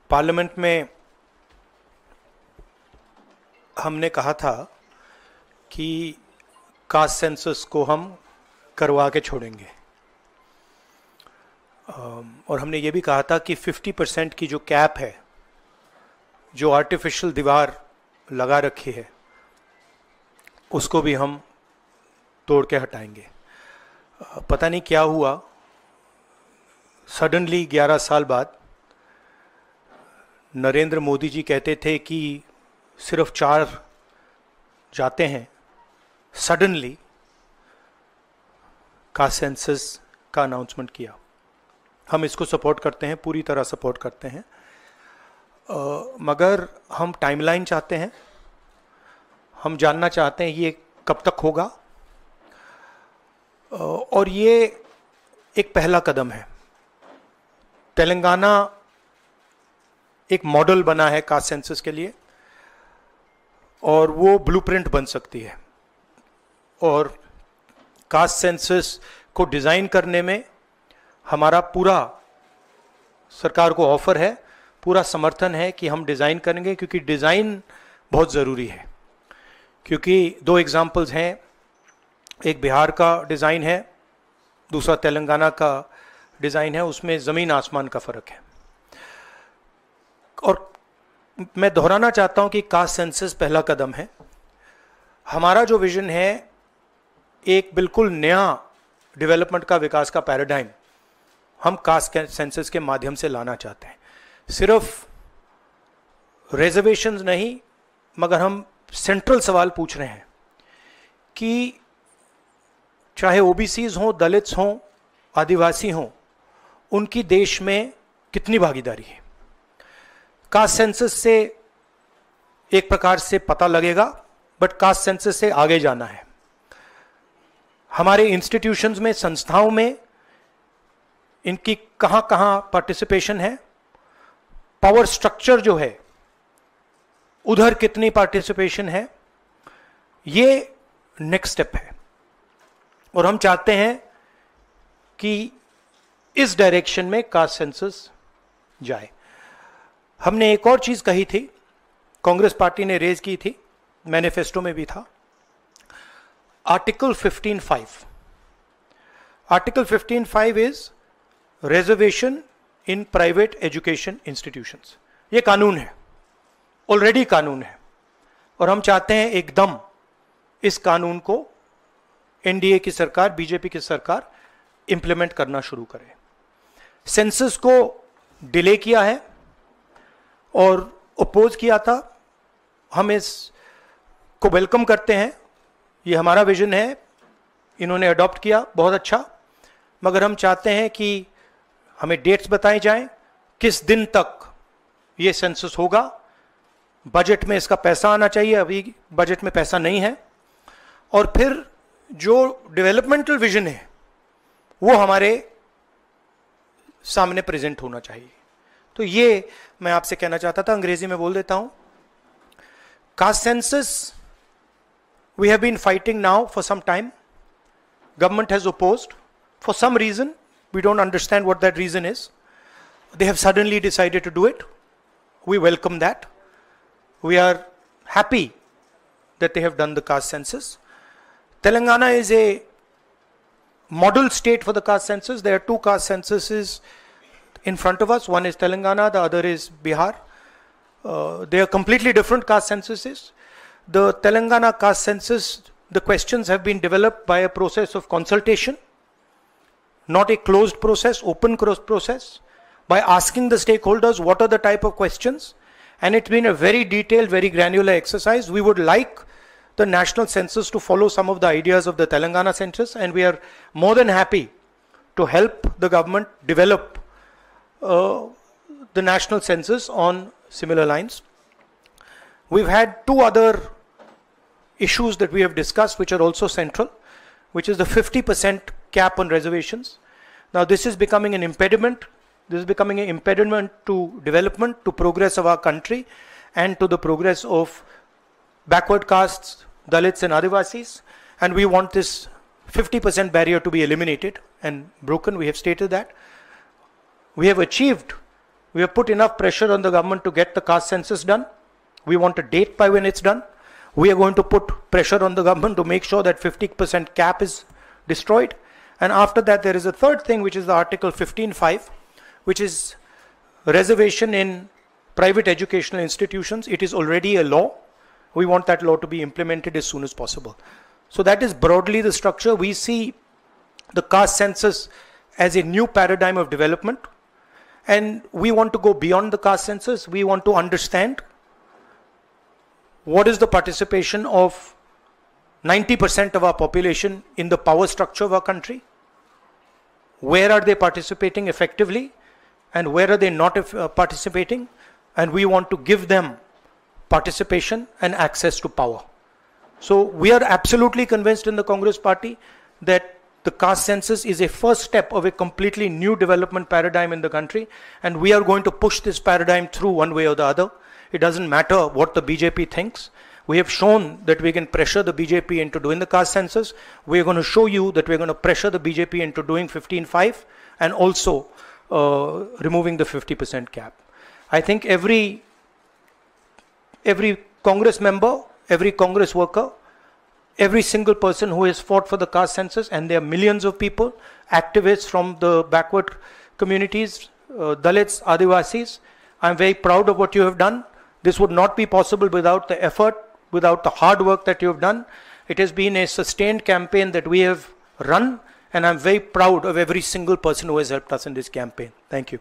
Parliament में हमने कहा था कि कास्ट सेंसस को हम करवा के छोड़ेंगे, और हमने ये भी कहा था कि 50% की जो कैप है, जो आर्टिफिशियल दीवार लगा रखी है, उसको भी हम तोड़ के हटाएंगे। पता नहीं क्या हुआ, सडनली 11 साल बाद नरेंद्र मोदी जी कहते थे कि सिर्फ 4 जाते हैं, सडनली कास्ट सेंसस का अनाउंसमेंट किया। हम इसको सपोर्ट करते हैं, पूरी तरह सपोर्ट करते हैं, मगर हम टाइमलाइन चाहते हैं। हम जानना चाहते हैं ये कब तक होगा, और ये एक पहला कदम है। तेलंगाना एक मॉडल बना है कास्ट सेंसस के लिए, और वो ब्लूप्रिंट बन सकती है। और कास्ट सेंसस को डिज़ाइन करने में हमारा पूरा सरकार को ऑफर है, पूरा समर्थन है कि हम डिज़ाइन करेंगे, क्योंकि डिज़ाइन बहुत ज़रूरी है। क्योंकि 2 एग्जाम्पल्स हैं, एक बिहार का डिज़ाइन है, दूसरा तेलंगाना का डिज़ाइन है, उसमें ज़मीन आसमान का फ़र्क है। और मैं दोहराना चाहता हूं कि कास्ट सेंसस पहला कदम है। हमारा जो विजन है, एक बिल्कुल नया डेवलपमेंट का, विकास का पैराडाइम हम कास्ट सेंसस के माध्यम से लाना चाहते हैं। सिर्फ रिजर्वेशंस नहीं, मगर हम सेंट्रल सवाल पूछ रहे हैं कि चाहे ओबीसीज हों, दलित्स हों, आदिवासी हों, उनकी देश में कितनी भागीदारी है। कास्ट सेंसस से एक प्रकार से पता लगेगा, बट कास्ट सेंसस से आगे जाना है। हमारे इंस्टीट्यूशंस में, संस्थाओं में इनकी कहां कहां पार्टिसिपेशन है, पावर स्ट्रक्चर जो है उधर कितनी पार्टिसिपेशन है, ये नेक्स्ट स्टेप है। और हम चाहते हैं कि इस डायरेक्शन में कास्ट सेंसस जाए। हमने एक और चीज कही थी, कांग्रेस पार्टी ने रेज की थी, मैनिफेस्टो में भी था, article 15(5). Article 15(5) is reservation in private education institutions. ये कानून है, ऑलरेडी कानून है, और हम चाहते हैं एकदम इस कानून को एनडीए की सरकार, बीजेपी की सरकार इंप्लीमेंट करना शुरू करे। सेंसस को डिले किया है और अपोज किया था, हम इसको वेलकम करते हैं, ये हमारा विजन है, इन्होंने अडॉप्ट किया, बहुत अच्छा। मगर हम चाहते हैं कि हमें डेट्स बताई जाएं, किस दिन तक ये सेंसस होगा, बजट में इसका पैसा आना चाहिए, अभी बजट में पैसा नहीं है, और फिर जो डेवलपमेंटल विजन है वो हमारे सामने प्रेजेंट होना चाहिए। तो ये मैं आपसे कहना चाहता था, अंग्रेजी में बोल देता हूं। Caste census we have been fighting now for some time. Government has opposed for some reason. We don't understand what that reason is. They have suddenly decided to do it. We welcome that. We are happy that they have done the caste census. Telangana is a model state for the caste census. There are 2 caste censuses in front of us. One is Telangana, the other is Bihar. They are completely different caste censuses. The Telangana caste census, the questions have been developed by a process of consultation, not a closed process, open process, by asking the stakeholders what are the type of questions, and it's been a very detailed, very granular exercise. We would like the national census to follow some of the ideas of the Telangana census, and we are more than happy to help the government develop the national census on similar lines. We've had 2 other issues that we have discussed which are also central, which is the 50% cap on reservations. Now this is becoming an impediment. This is becoming an impediment to development, to progress of our country, and to the progress of backward castes, Dalits and Adivasis. And we want this 50% barrier to be eliminated and broken. We have stated that. We have achieved We have put enough pressure on the government to get the caste census done. We want a date by when it's done. We are going to put pressure on the government to make sure that 50% cap is destroyed. And after that, there is a third thing, which is the Article 15(5), which is reservation in private educational institutions. It is already a law. We want that law to be implemented as soon as possible. So that is broadly the structure. We see the caste census as a new paradigm of development. And we want to go beyond the caste census. We want to understand what is the participation of 90% of our population in the power structure of our country. Where are they participating effectively and where are they not participating? And we want to give them participation and access to power. So we are absolutely convinced in the Congress Party that the caste census is a first step of a completely new development paradigm in the country, and we are going to push this paradigm through one way or the other. It doesn't matter what the BJP thinks. We have shown that we can pressure the BJP into doing the caste census. We are going to show you that we are going to pressure the BJP into doing 15(5) and also removing the 50% cap. I think every Congress member, every Congress worker, every single person who has fought for the caste census, and there are millions of people, activists from the backward communities, Dalits, Adivasis, I'm very proud of what you have done. This would not be possible without the effort, without the hard work that you have done. It has been a sustained campaign that we have run, and I'm very proud of every single person who has helped us in this campaign. Thank you.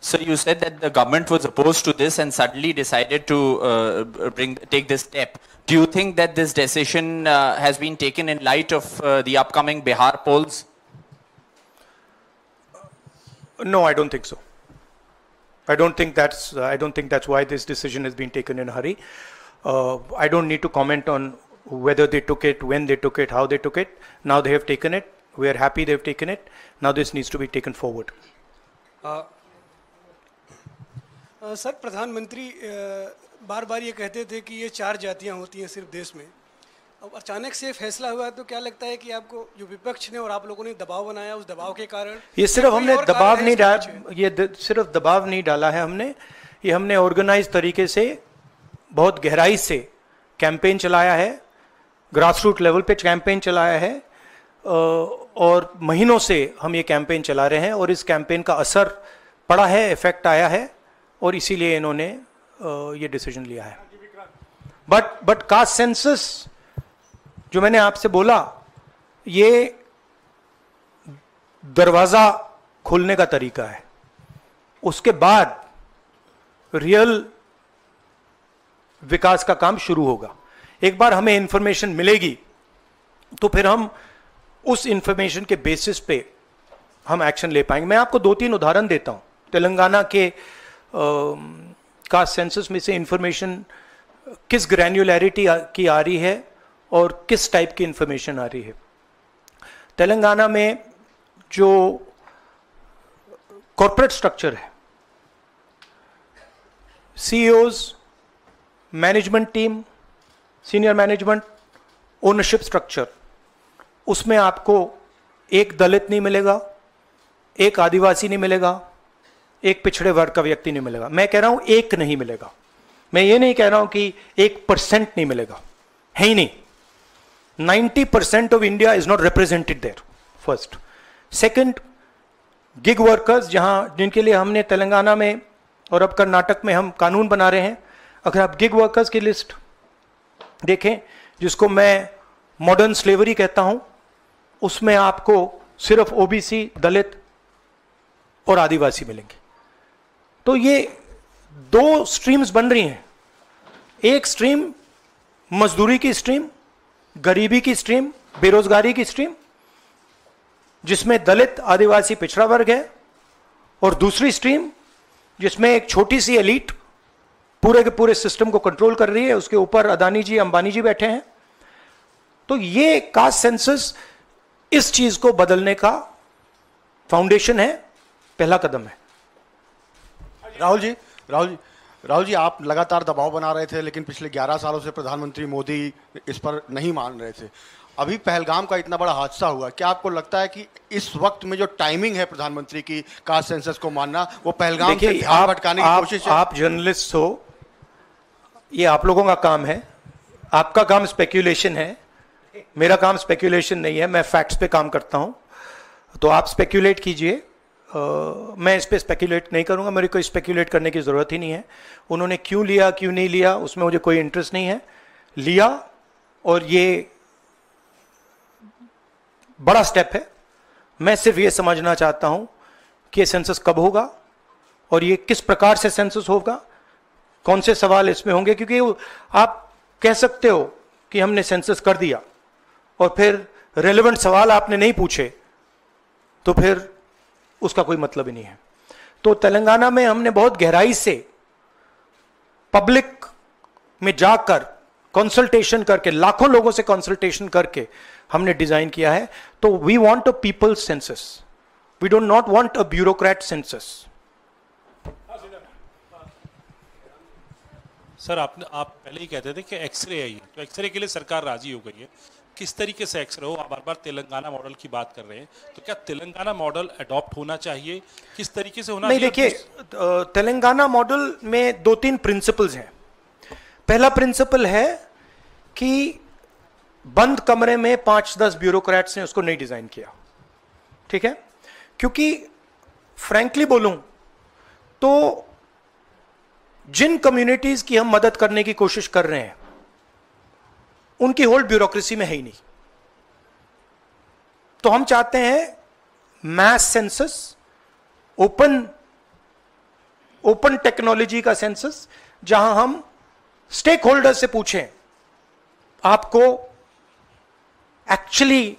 So you said that the government was opposed to this and suddenly decided to take this step. Do you think that this decision has been taken in light of the upcoming Bihar polls? No, I don't think so. I don't think that's why this decision has been taken in a hurry. I don't need to comment on whether they took it, when they took it, how they took it. Now they have taken it. We are happy they have taken it. Now this needs to be taken forward. Sir, प्रधानमंत्री बार बार ये कहते थे कि ये 4 जातियां होती हैं सिर्फ देश में. अब अचानक से फैसला हुआ, तो क्या लगता है कि आपको जो विपक्ष ने और आप लोगों ने दबाव बनाया, उस दबाव के कारण? ये सिर्फ हमने दबाव नहीं डाला, ये सिर्फ दबाव नहीं डाला है हमने, ये हमने ऑर्गेनाइज तरीके से बहुत गहराई से कैंपेन चलाया है, ग्रासरूट लेवल पे कैंपेन चलाया है, और महीनों से हम ये कैंपेन चला रहे हैं और इस कैंपेन का असर पड़ा है, इफेक्ट आया है, और इसीलिए इन्होंने ये डिसीजन लिया है. बट कास्ट सेंसस जो मैंने आपसे बोला, ये दरवाजा खोलने का तरीका है. उसके बाद रियल विकास का काम शुरू होगा. एक बार हमें इंफॉर्मेशन मिलेगी तो फिर हम उस इंफॉर्मेशन के बेसिस पे हम एक्शन ले पाएंगे. मैं आपको 2-3 उदाहरण देता हूं. तेलंगाना के कास्ट सेंसस में से इंफॉर्मेशन किस ग्रैन्युलैरिटी की आ रही है और किस टाइप की इंफॉर्मेशन आ रही है. तेलंगाना में जो कॉर्पोरेट स्ट्रक्चर है, CEOs, management team, senior management, ownership structure, उसमें आपको एक दलित नहीं मिलेगा, एक आदिवासी नहीं मिलेगा, एक पिछड़े वर्ग का व्यक्ति नहीं मिलेगा. मैं कह रहा हूं एक नहीं मिलेगा. मैं ये नहीं कह रहा हूं कि 1% नहीं मिलेगा, है ही नहीं. 90% of India is not represented there. First. Second, gig workers, जिनके लिए हमने तेलंगाना में और अब कर्नाटक में हम कानून बना रहे हैं. अगर आप गिग वर्कर्स की लिस्ट देखें, जिसको मैं मॉडर्न स्लेवरी कहता हूं, उसमें आपको सिर्फ ओबीसी, दलित और आदिवासी मिलेंगे. तो ये 2 स्ट्रीम्स बन रही हैं. एक स्ट्रीम मजदूरी की स्ट्रीम, गरीबी की स्ट्रीम, बेरोजगारी की स्ट्रीम, जिसमें दलित, आदिवासी, पिछड़ा वर्ग है, और दूसरी स्ट्रीम जिसमें एक छोटी सी एलीट पूरे के पूरे सिस्टम को कंट्रोल कर रही है. उसके ऊपर अदानी जी, अंबानी जी बैठे हैं. तो ये कास्ट सेंसस इस चीज को बदलने का फाउंडेशन है, पहला कदम है. राहुल जी, आप लगातार दबाव बना रहे थे, लेकिन पिछले 11 सालों से प्रधानमंत्री मोदी इस पर नहीं मान रहे थे. अभी पहलगाम का इतना बड़ा हादसा हुआ, क्या आपको लगता है कि इस वक्त में जो टाइमिंग है प्रधानमंत्री की कास्ट सेंसस को मानना, वो पहलगाम से ध्यान भटकाने की कोशिश है? आप जर्नलिस्ट हो, ये आप लोगों का काम है, आपका काम स्पेक्यूलेशन है, मेरा काम स्पेक्यूलेशन नहीं है, मैं फैक्ट्स पे काम करता हूं। तो आप स्पेक्यूलेट कीजिए, मैं इस पे स्पेक्यूलेट नहीं करूंगा, मेरे को स्पेक्यूलेट करने की जरूरत ही नहीं है। उन्होंने क्यों लिया क्यों नहीं लिया उसमें मुझे कोई इंटरेस्ट नहीं है। लिया और ये बड़ा स्टेप है। मैं सिर्फ ये समझना चाहता हूं कि सेंसस कब होगा और ये किस प्रकार से सेंसस होगा, कौन से सवाल इसमें होंगे, क्योंकि आप कह सकते हो कि हमने सेंसस कर दिया और फिर रेलेवेंट सवाल आपने नहीं पूछे तो फिर उसका कोई मतलब ही नहीं है। तो तेलंगाना में हमने बहुत गहराई से पब्लिक में जाकर कंसल्टेशन करके, लाखों लोगों से कंसल्टेशन करके हमने डिजाइन किया है। तो we want a people census, we don't not want a bureaucrat census. Sir आप पहले ही कहते थे कि एक्सरे है ये, तो एक्सरे के लिए सरकार राजी हो गई है। किस तरीके से एक्सरे हो? आप बार बार तेलंगाना मॉडल की बात कर रहे हैं, तो क्या तेलंगाना मॉडल अडॉप्ट होना चाहिए? किस तरीके से होना नहीं, चाहिए? देखिए तेलंगाना मॉडल में 2-3 प्रिंसिपल्स हैं। पहला प्रिंसिपल है कि बंद कमरे में 5-10 ब्यूरोक्रेट्स ने उसको नहीं डिजाइन किया, ठीक है? क्योंकि फ्रैंकली बोलूं तो जिन कम्युनिटीज की हम मदद करने की कोशिश कर रहे हैं उनकी होल्ड ब्यूरोक्रेसी में है ही नहीं। तो हम चाहते हैं मैस सेंसस, ओपन टेक्नोलॉजी का सेंसस, जहां हम स्टेक होल्डर से पूछें आपको एक्चुअली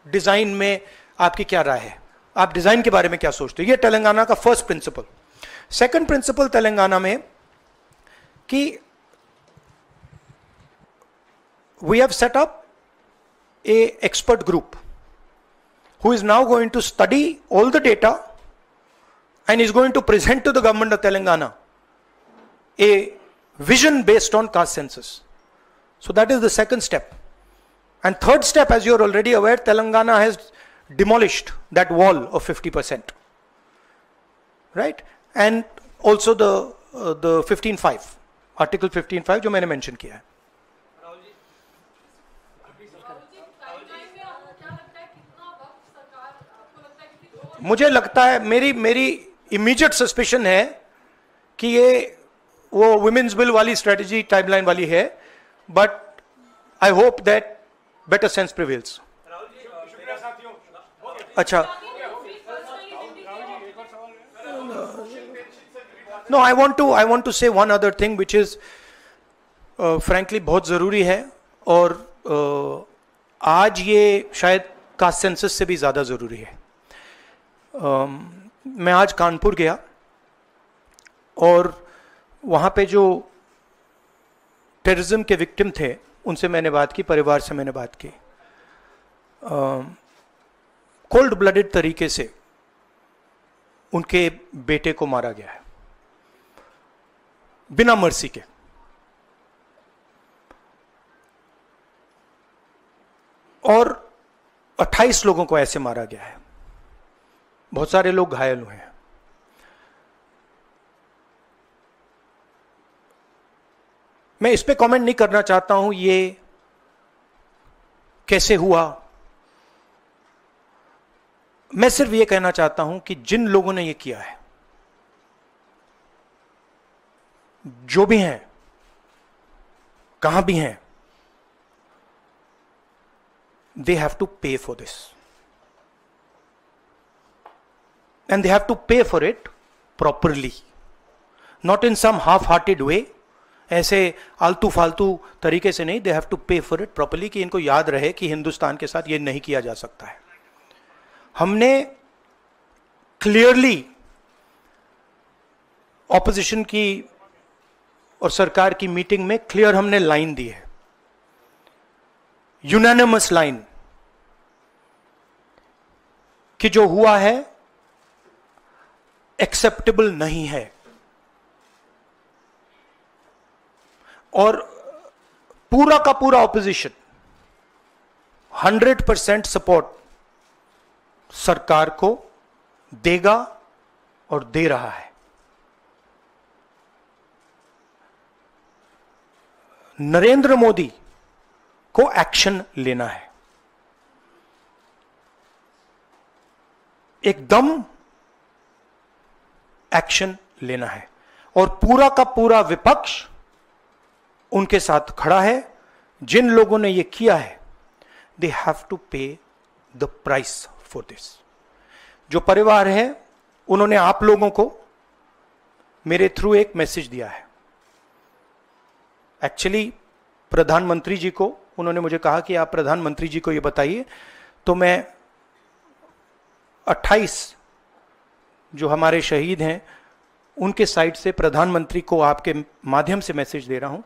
डिजाइन में आपकी क्या राय है, आप डिजाइन के बारे में क्या सोचते हो। यह तेलंगाना का first principle. Second principle Telangana में कि we have set up a expert group who is now going to study all the data and is going to present to the government of Telangana a vision based on caste census. So that is the second step. And third step, as you are already aware, Telangana has demolished that wall of 50%, right? And also the 15.5, article 15.5 जो मैंने mention किया है। मुझे लगता है, मेरी immediate suspicion है कि ये वो वुमेन्स बिल वाली स्ट्रेटजी टाइमलाइन वाली है, but I hope that better sense prevails. अच्छा, नो, आई वांट टू से one other thing which is frankly बहुत जरूरी है, और आज ये शायद कास्ट सेंसस से भी ज्यादा जरूरी है। मैं आज कानपुर गया और वहाँ पे जो टेररिज्म के विक्टिम थे उनसे मैंने बात की, परिवार से मैंने बात की। कोल्ड ब्लडेड तरीके से उनके बेटे को मारा गया है, बिना मर्सी के। और 28 लोगों को ऐसे मारा गया है, बहुत सारे लोग घायल हुए हैं। मैं इस पे कमेंट नहीं करना चाहता हूं ये कैसे हुआ। मैं सिर्फ ये कहना चाहता हूं कि जिन लोगों ने ये किया है, जो भी हैं, कहां भी हैं, they have to pay for this and they have to pay for it properly, not in some half-hearted way, ऐसे आलतू फालतू तरीके से नहीं। they have to pay for it properly, कि इनको याद रहे कि हिंदुस्तान के साथ ये नहीं किया जा सकता है। हमने क्लियरली ऑपोजिशन की और सरकार की मीटिंग में क्लियर हमने लाइन दी है, यूनानिमस लाइन, कि जो हुआ है एक्सेप्टेबल नहीं है। और पूरा का पूरा ऑपोजिशन 100% सपोर्ट सरकार को देगा और दे रहा है। नरेंद्र मोदी को एक्शन लेना है, एकदम एक्शन लेना है, और पूरा का पूरा विपक्ष उनके साथ खड़ा है। जिन लोगों ने यह किया है, दे हैव टू पे द प्राइस फॉर दिस। जो परिवार है, उन्होंने आप लोगों को मेरे थ्रू एक मैसेज दिया है। एक्चुअली प्रधानमंत्री जी को उन्होंने मुझे कहा कि आप प्रधानमंत्री जी को यह बताइए, तो मैं 28 जो हमारे शहीद हैं उनके साइड से प्रधानमंत्री को आपके माध्यम से मैसेज दे रहा हूं।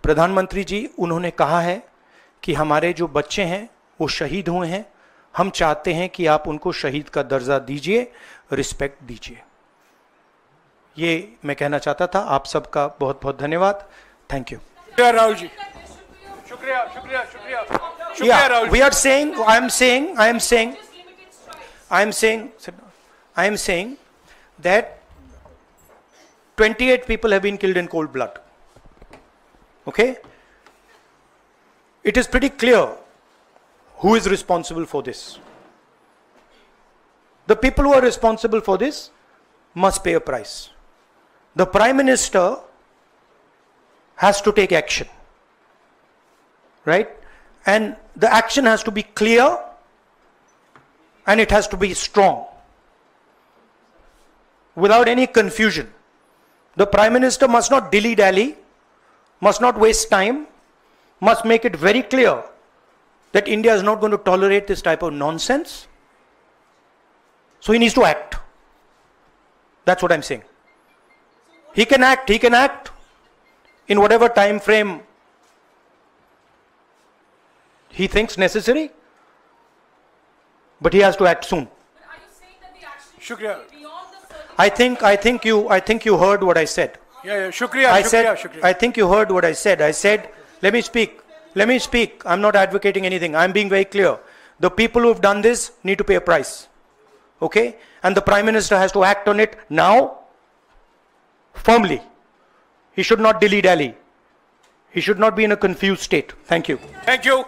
प्रधानमंत्री जी, उन्होंने कहा है कि हमारे जो बच्चे हैं वो शहीद हुए हैं, हम चाहते हैं कि आप उनको शहीद का दर्जा दीजिए, रिस्पेक्ट दीजिए। ये मैं कहना चाहता था। आप सबका बहुत बहुत धन्यवाद। Thank you. राहुल जी, शुक्रिया शुक्रिया शुक्रिया शुक्रिया Rahul. We are saying, I am saying that 28 people have been killed in cold blood. Okay? It is pretty clear who is responsible for this. The people who are responsible for this must pay a price. The Prime Minister has to take action. Right? And the action has to be clear and it has to be strong. Without any confusion. The Prime Minister must not dilly-dally, must not waste time, must make it very clear that India is not going to tolerate this type of nonsense. So he needs to act. That's what I'm saying. He can act in whatever time frame he thinks necessary, but he has to act soon. Are you saying that the action Shukriya. should be beyond the circuit? I think you heard what I said. Yeah, shukriya, I shukriya, said, shukriya. I think you heard what I said. I said, let me speak. I'm not advocating anything. I'm being very clear. The people who have done this need to pay a price. Okay? And the Prime Minister has to act on it now, firmly. He should not dilly-dally. He should not be in a confused state. Thank you. Thank you.